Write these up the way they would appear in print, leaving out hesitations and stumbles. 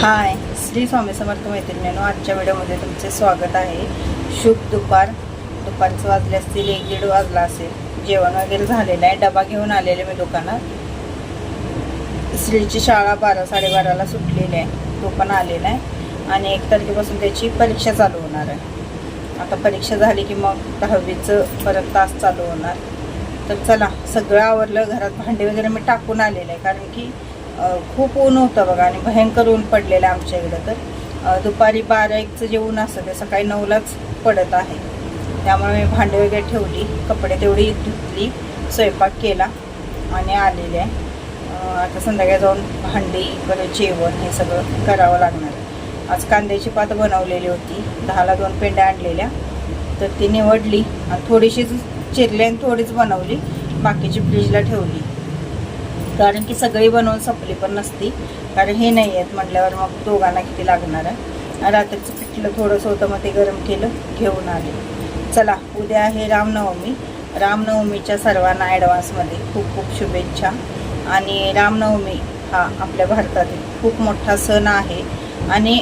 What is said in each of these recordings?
हाय, श्री स्वामी समर्थ मैत्रिणींनो, आजच्या व्हिडिओमध्ये तुमचे स्वागत आहे. शुभ दुपारचं वाजले असतील 1-1:30 वाजला असेल. जेवण वगैरे झालेलं आहे. डबा घेऊन आलेले मी दुकानात. श्रीची शाळा 12-12:30ला सुटलेली आहे. तो पण आलेला आहे आणि 1 तारखेपासून त्याची परीक्षा चालू होणार आहे. आता परीक्षा झाली की मग 10वीचं परत तास चालू होणार. तर चला, सगळं आवरलं. घरात भांडे वगैरे मी टाकून आलेलं आहे कारण की खूप ऊन होतं बघा आणि भयंकर ऊन पडलेलं आहे आमच्या इकडं. तर दुपारी 12-1चं जे ऊन असतं ते सकाळी 9लाच पडत आहे. त्यामुळे मी भांडे वगैरे ठेवली, कपडे तेवढी धुतली, स्वयंपाक केला आणि आलेले आहे. आता संध्याकाळी जाऊन भांडी परत जेवण हे सगळं करावं लागणार आहे. आज कांद्याची पात बनवलेली होती, 10ला 2 पेंड्या आणलेल्या, तर ती निवडली आणि थोडीशीच चिरली आणि थोडीच बनवली, बाकीची फ्रीजला ठेवली. कारण की सगळी बनवून संपली पण नसती, कारण हे नाही आहेत म्हटल्यावर मग दोघांना किती लागणार आहे. रात्रीचं पिठलं थोडंसं होतं, मग ते गरम केलं, घेऊन आले. चला, उद्या आहे रामनवमी. रामनवमीच्या सर्वांना ॲडव्हान्समध्ये खूप खूप शुभेच्छा. आणि रामनवमी हा आपल्या भारतातील खूप मोठा सण आहे आणि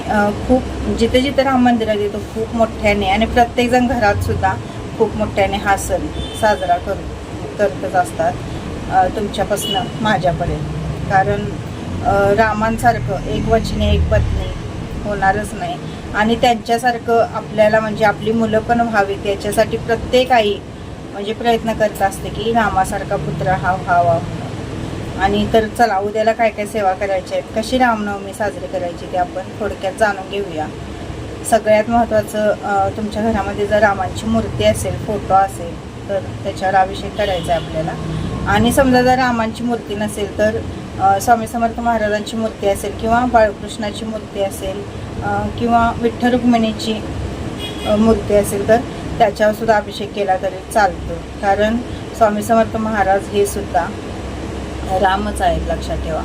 खूप जिथे जिथे राम मंदिर आहे तिथं खूप मोठ्याने आणि प्रत्येकजण घरातसुद्धा खूप मोठ्याने हा सण साजरा करतच असतात, तुमच्यापासनं माझ्यापर्यंत. कारण रामांसारखं एक वचने एक पत्नी होणारच नाही आणि त्यांच्यासारखं आपल्याला म्हणजे आपली मुलं पण व्हावीत याच्यासाठी प्रत्येक आई म्हणजे प्रयत्न करत असते की रामासारखा पुत्र हा व्हावा. आणि तर चला, उद्याला काय काय सेवा करायच्या आहेत, कशी रामनवमी साजरी करायची ते आपण थोडक्यात जाणून घेऊया. सगळ्यात महत्त्वाचं, तुमच्या घरामध्ये जर रामांची मूर्ती असेल, फोटो असेल, तर त्याच्यावर अभिषेक करायचा आहे आपल्याला. आणि समजा जर रामांची मूर्ती नसेल तर स्वामी समर्थ महाराजांची मूर्ती असेल किंवा बाळकृष्णाची मूर्ती असेल किंवा विठ्ठल रुक्मिणीची मूर्ती असेल तर त्याच्यावर सुद्धा अभिषेक केला तरी चालतो. कारण स्वामी समर्थ महाराज हे सुद्धा रामच आहेत, लक्षात ठेवा.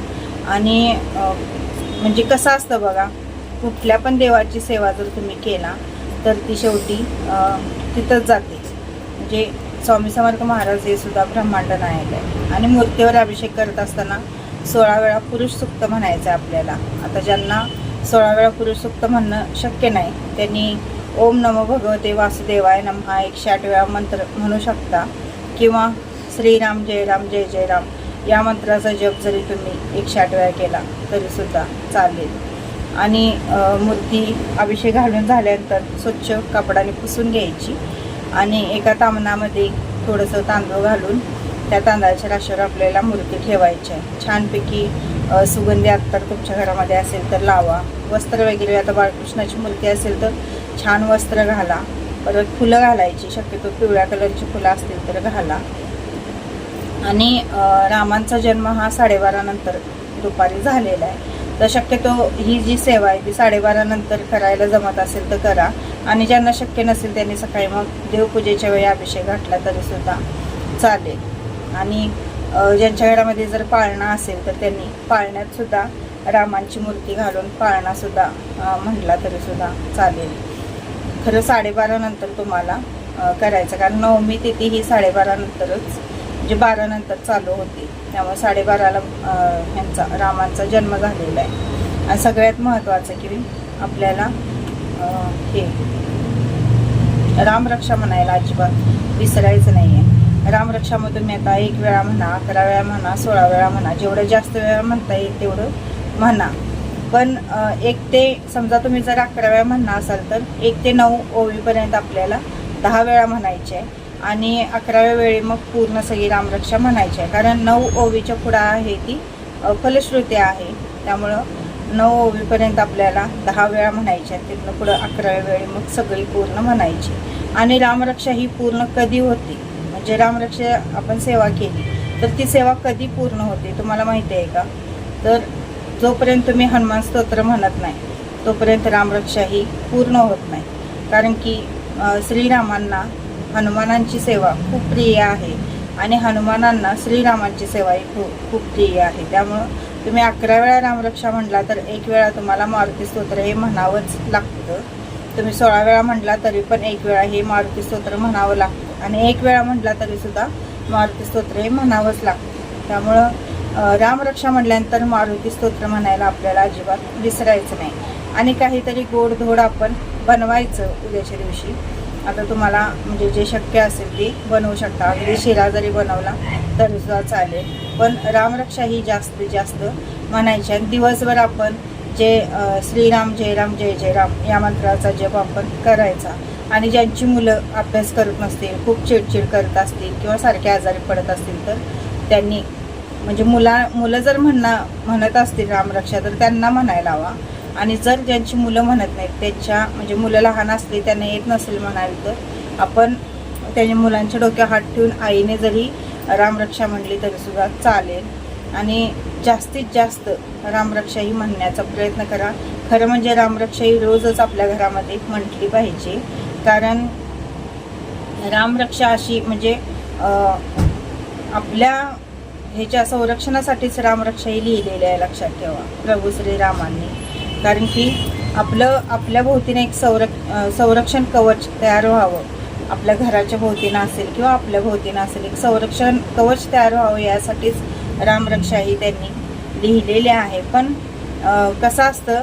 आणि म्हणजे कसं असतं बघा, कुठल्या पण देवाची सेवा जर तुम्ही केला तर ती शेवटी तिथंच जाते. म्हणजे स्वामी समर्थ महाराज हे सुद्धा ब्रह्मांड नायक आहे. आणि मूर्तीवर अभिषेक करत असताना 16 वेळा पुरुष सुक्त म्हणायचं आहे आपल्याला. आता ज्यांना 16 वेळा पुरुष सुक्त म्हणणं शक्य नाही त्यांनी ओम नमो भगवते वासुदेवाय नमः 108 वेळा मंत्र म्हणू शकता, किंवा श्रीराम जय राम जय जय राम या मंत्राचा जप जरी तुम्ही 108 वेळा केला तरीसुद्धा चालेल. आणि मूर्ती अभिषेक घालून झाल्यानंतर स्वच्छ कापडाने पुसून घ्यायची आणि एका तामणामध्ये थोडंसं तांदूळ घालून त्या तांदळाच्या राशीवर आपल्याला मूर्ती ठेवायची आहे. छानपैकी सुगंधी अत्तर तुमच्या घरामध्ये असेल तर लावा. वस्त्र वगैरे, आता बाळकृष्णाची मूर्ती असेल तर छान वस्त्र घाला. परत फुलं घालायची, शक्यतो पिवळ्या कलरची फुलं असतील तर घाला. आणि रामांचा जन्म हा 12:30 नंतर दुपारी झालेला आहे, तर शक्यतो ही जी सेवा आहे ती 12:30 नंतर करायला जमत असेल तर करा. आणि ज्यांना शक्य नसेल त्यांनी सकाळी मग देवपूजेच्या वेळी अभिषेक घातला तरीसुद्धा चालेल. आणि ज्यांच्या घरामध्ये जर पाळणा असेल तर त्यांनी पाळण्यातसुद्धा रामांची मूर्ती घालून पाळणासुद्धा म्हटला तरीसुद्धा चालेल. खरं 12:30 नंतर तुम्हाला करायचं, कारण नवमी तिथी ही 12:30 नंतरच, म्हणजे 12 नंतर चालू होते. त्यामुळे 12:30ला ह्यांचा रामांचा जन्म झालेला आहे. आणि सगळ्यात महत्त्वाचं की आपल्याला हे रामरक्षा म्हणायला अजिबात विसरायचं नाही आहे. रामरक्षामधून मी आता 1 वेळा म्हणा, 11 वेळा म्हणा, 16 वेळा म्हणा, जेवढं जास्त वेळा म्हणता येईल तेवढं म्हणा. पण 1 ते समजा तुम्ही जर 11 वेळा म्हणणार असाल तर 1 ते 9 ओवीपर्यंत आपल्याला 10 वेळा म्हणायचे आहे. आणि 11व्या वेळी मग पूर्ण सगळी रामरक्षा म्हणायची आहे. कारण 9 ओवीच्या पुढं आहे ती फलश्रुती आहे. त्यामुळं 9 ओवीपर्यंत आपल्याला 10 वेळा म्हणायच्या आहेत. तिथनं पुढं 11व्या वेळी मग सगळी पूर्ण म्हणायची. आणि रामरक्षा ही पूर्ण कधी होती, म्हणजे रामरक्षा आपण सेवा केली तर ती सेवा कधी पूर्ण होते तुम्हाला माहिती आहे का? तर जोपर्यंत तुम्ही हनुमान स्तोत्र म्हणत नाही तोपर्यंत रामरक्षा ही पूर्ण होत नाही. कारण की श्रीरामांना हनुमानांची सेवा खूप प्रिय आहे आणि हनुमानांना श्रीरामांची सेवा ही खूप प्रिय आहे. त्यामुळं तुम्ही 11 वेळा रामरक्षा म्हटला तर 1 वेळा तुम्हाला मारुती स्तोत्र हे म्हणावंच लागतं. तुम्ही 16 वेळा म्हटला तरी पण 1 वेळा हे मारुती स्तोत्र म्हणावं लागतं. आणि 1 वेळा म्हटला तरीसुद्धा मारुती स्तोत्र हे म्हणावंच लागतं. त्यामुळं रामरक्षा म्हटल्यानंतर मारुती स्तोत्र म्हणायला आपल्याला अजिबात विसरायचं नाही. आणि काहीतरी गोडधोड आपण बनवायचं उद्याच्या दिवशी. आता तुम्हाला म्हणजे जे शक्य असेल ते बनवू शकता. अगदी शिरा जरी बनवला तरी सुद्धा चालेल, पण रामरक्षा ही जास्तीत जास्त म्हणायची. आणि दिवसभर आपण जे श्रीराम जय राम जय जय राम या मंत्राचा जप आपण करायचा. आणि ज्यांची मुलं अभ्यास करत नसतील, खूप चिडचिड करत असतील किंवा सारखे आजारी पडत असतील, तर त्यांनी म्हणजे मुलं जर म्हणत असतील रामरक्षा तर त्यांना म्हणायला हवा. आणि जर ज्यांची मुलं म्हणत नाहीत, त्यांच्या म्हणजे मुलं लहान असली, त्यांना येत नसेल म्हणावी, तर आपण त्यांच्या मुलांच्या डोक्यात हात ठेवून आईने जरी रामरक्षा म्हणली तरीसुद्धा चालेल. आणि जास्तीत जास्त रामरक्षा ही म्हणण्याचा प्रयत्न करा. खरं म्हणजे रामरक्षा ही रोजच आपल्या घरामध्ये म्हटली पाहिजे. कारण रामरक्षा अशी म्हणजे आपल्या ह्याच्या संरक्षणासाठीच रामरक्षा ही लिहिलेली आहे, लक्षात ठेवा, प्रभू श्रीरामांनी. कारण की आपल्या भोवतीने एक संरक्षण कवच तयार व्हावं. आपल्या घराच्या भोवतीनं असेल किंवा आपल्या भोवतीनं असेल, एक संरक्षण कवच तयार व्हावं यासाठीच रामरक्षा ही त्यांनी लिहिलेली आहे. पण कसं असतं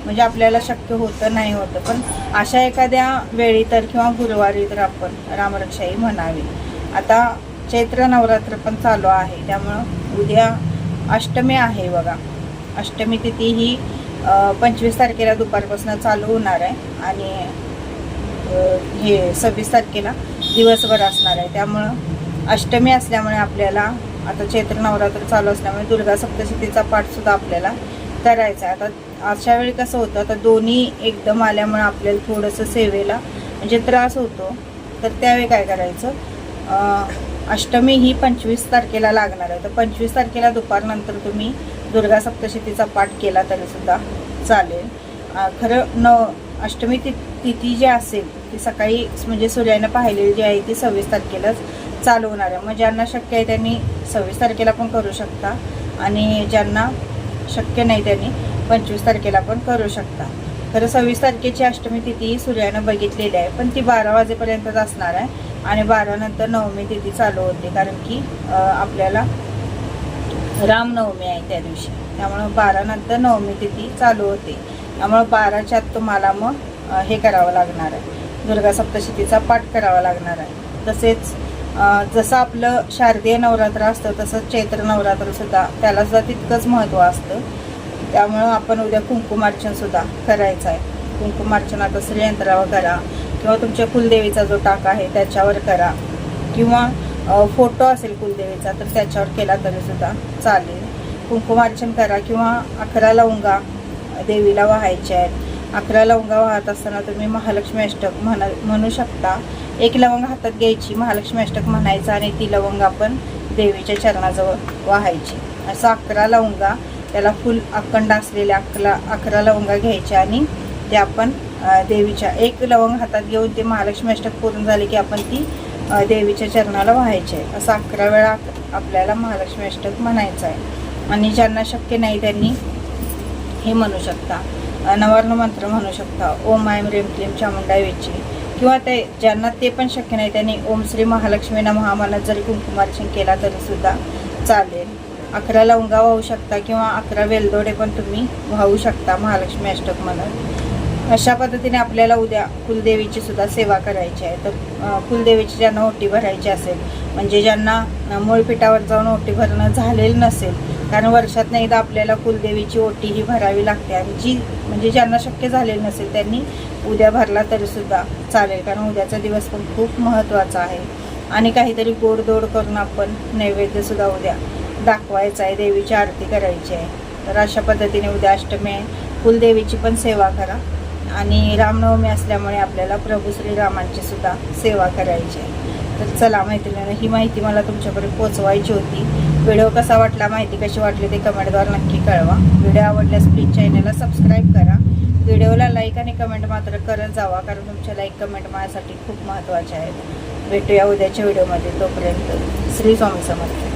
म्हणजे आपल्याला शक्य होतं नाही होतं, पण अशा एखाद्या वेळी तर किंवा गुरुवारी तर आपण रामरक्षा ही म्हणावी. आता चैत्र नवरात्र पण चालू आहे, त्यामुळं उद्या अष्टमी आहे बघा. अष्टमी तिथी ही 25 तारखेला दुपारपासून चालू होणार आहे आणि हे 26 तारखेला दिवसभर असणार आहे. त्यामुळं अष्टमी असल्यामुळे आपल्याला आता चैत्र नवरात्र चालू असल्यामुळे दुर्गा सप्तशतीचा पाठसुद्धा आपल्याला करायचा आहे. आता अशा वेळी कसं होतं, आता दोन्ही एकदम आल्यामुळे आपल्याला थोडंसं सेवेला म्हणजे त्रास होतो. तर त्यावेळी काय करायचं, अष्टमी ही 25 तारखेला लागणार आहे, तर 25 तारखेला दुपारनंतर तुम्ही दुर्गा सप्तशतीचा पाठ केला तरीसुद्धा चालेल. खरं अष्टमी तिथी जी असेल ती सकाळी म्हणजे सूर्यानं पाहिलेली जी आहे ती 26 तारखेलाच चालू होणार आहे. मग ज्यांना शक्य आहे त्यांनी 26 तारखेला पण करू शकता आणि ज्यांना शक्य नाही त्यांनी 25 तारखेला पण करू शकता. खरं 26 तारखेची अष्टमी तिथी सूर्यानं बघितलेली आहे, पण ती 12 वाजेपर्यंतच असणार आहे आणि 12 नंतर नवमी तिथी चालू होते. कारण की आपल्याला रामनवमी आहे त्या दिवशी, त्यामुळं 12 नंतर नवमी तिथी चालू होते. त्यामुळं 12च्या आत तुम्हाला मग हे करावं लागणार आहे, दुर्गा सप्तशतीचा पाठ करावा लागणार आहे. तसेच जसं आपलं शारदीय नवरात्र असतं तसंच चैत्र नवरात्रसुद्धा त्यालासुद्धा तितकंच महत्त्व असतं. त्यामुळं आपण उद्या कुंकुमार्चनसुद्धा करायचं आहे. कुंकुमार्चन आता श्रीयंत्रावर करा किंवा तुमच्या कुलदेवीचा जो टाका आहे त्याच्यावर करा किंवा फोटो असेल कुलदेवीचा तर त्याच्यावर केला तरीसुद्धा चालेल. कुंकुमार्चन करा किंवा 11 लवंगा देवीला वाहायच्या आहेत. 11 लवंगा वाहत असताना तुम्ही महालक्ष्मी अष्टक म्हणू शकता. 1 लवंग हातात घ्यायची, महालक्ष्मी अष्टक म्हणायचं आणि ती लवंग आपण देवीच्या चरणाजवळ वाहायची. असं 11 लवंगा, त्याला फुल अखंड असलेल्या 11 लवंगा घ्यायच्या आणि ते आपण देवीच्या 1 लवंग हातात घेऊन ते महालक्ष्मी अष्टक पूर्ण झाले की आपण ती देवीच्या चरणाला व्हायचे. असं 11 वेळा आपल्याला महालक्ष्मी अष्टक म्हणायचं आहे. आणि ज्यांना शक्य नाही त्यांनी हे म्हणू शकता, नवर्ण मंत्र म्हणू शकता, ओम ऐं ह्रीं क्लीं चामुंडाय वेची, किंवा ते ज्यांना ते पण शक्य नाही त्यांनी ओम श्री महालक्ष्मी नमः म्हणत जरी कुंकुमार्चन केला तरीसुद्धा चालेल. 11 लवंगा वाहू शकता किंवा 11 वेलदोडे पण तुम्ही वाहू शकता महालक्ष्मी अष्टक म्हणत. अशा पद्धतीने आपल्याला उद्या कुलदेवीची सुद्धा सेवा करायची आहे. तर कुलदेवीची ज्यांना ओटी भरायची असेल, म्हणजे ज्यांना मूळपीठावर जाऊन ओटी भरणं झालेलं नसेल, कारण वर्षातनं एकदा आपल्याला कुलदेवीची ओटी ही भरावी लागते, आणि म्हणजे ज्यांना शक्य झालेलं नसेल त्यांनी उद्या भरला तरीसुद्धा चालेल. कारण उद्याचा दिवस पण खूप महत्त्वाचा आहे आणि काहीतरी गोडधोड करून आपण नैवेद्यसुद्धा उद्या दाखवायचा आहे, देवीची आरती करायची आहे. तर अशा पद्धतीने उद्या अष्टमी आहे, कुलदेवीची पण सेवा करा आणि रामनवमी असल्यामुळे आपल्याला प्रभू श्रीरामांची सुद्धा सेवा करायची आहे. तर चला मैत्रिणींनो, ही माहिती मला तुमच्यापर्यंत पोचवायची होती. व्हिडिओ कसा वाटला, माहिती कशी वाटली ते कमेंटद्वारे नक्की कळवा. व्हिडिओ आवडल्यास प्लीज चॅनलला सबस्क्राईब करा. व्हिडिओला लाईक आणि कमेंट मात्र करत जावा, कारण तुमच्या लाईक कमेंट माझ्यासाठी खूप महत्त्वाचे आहेत. भेटूया उद्याच्या व्हिडिओमध्ये. तोपर्यंत श्री स्वामी समर्थ.